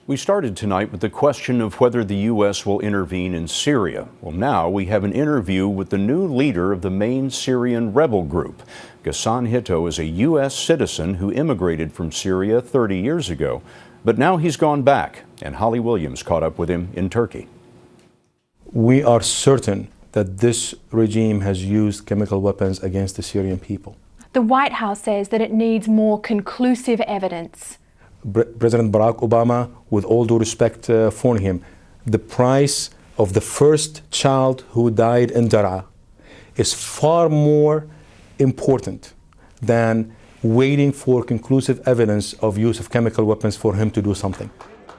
We started tonight with the question of whether the U.S. will intervene in Syria. Well, now we have an interview with the new leader of the main Syrian rebel group. Ghassan Hitto is a U.S. citizen who immigrated from Syria 30 years ago. But now he's gone back, and Holly Williams caught up with him in Turkey. We are certain that this regime has used chemical weapons against the Syrian people. The White House says that it needs more conclusive evidence. President Barack Obama, with all due respect for him, the price of the first child who died in Daraa is far more important than waiting for conclusive evidence of use of chemical weapons for him to do something.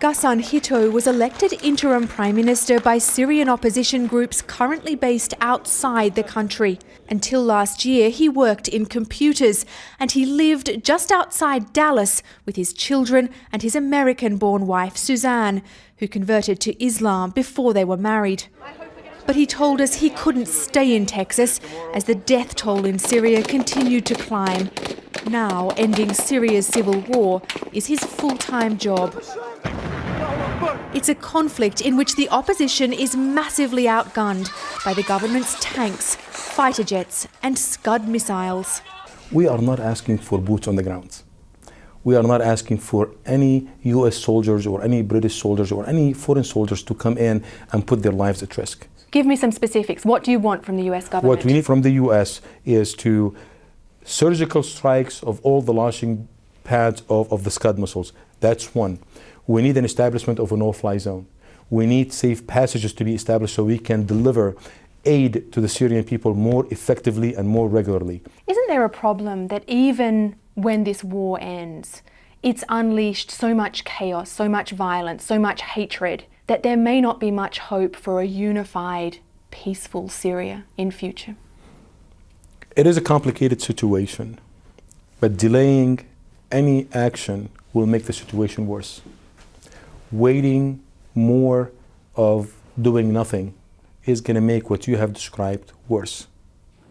Ghassan Hitto was elected interim prime minister by Syrian opposition groups currently based outside the country. Until last year, he worked in computers and he lived just outside Dallas with his children and his American-born wife, Suzanne, who converted to Islam before they were married. But he told us he couldn't stay in Texas as the death toll in Syria continued to climb. Now, ending Syria's civil war is his full-time job. It's a conflict in which the opposition is massively outgunned by the government's tanks, fighter jets and Scud missiles. We are not asking for boots on the ground. We are not asking for any US soldiers or any British soldiers or any foreign soldiers to come in and put their lives at risk. Give me some specifics. What do you want from the US government? What we need from the US is to surgical strikes of all the launching pads of the Scud missiles. That's one. We need an establishment of a no-fly zone. We need safe passages to be established so we can deliver aid to the Syrian people more effectively and more regularly. Isn't there a problem that even when this war ends, it's unleashed so much chaos, so much violence, so much hatred, that there may not be much hope for a unified, peaceful Syria in future? It is a complicated situation, but delaying any action will make the situation worse. Waiting more of doing nothing is going to make what you have described worse.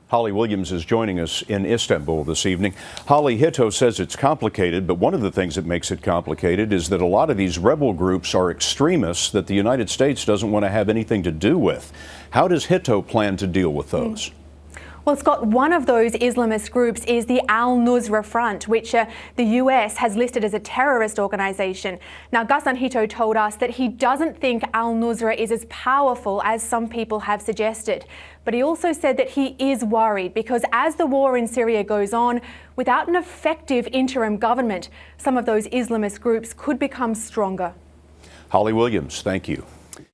Holly Williams is joining us in Istanbul this evening. Holly, Hitto says it's complicated, but one of the things that makes it complicated is that a lot of these rebel groups are extremists that the United States doesn't want to have anything to do with. How does Hitto plan to deal with those? Well, Scott, one of those Islamist groups is the Al-Nusra Front, which the US has listed as a terrorist organization. Now, Ghassan Hitto told us that he doesn't think Al-Nusra is as powerful as some people have suggested. But he also said that he is worried because as the war in Syria goes on, without an effective interim government, some of those Islamist groups could become stronger. Holly Williams, thank you.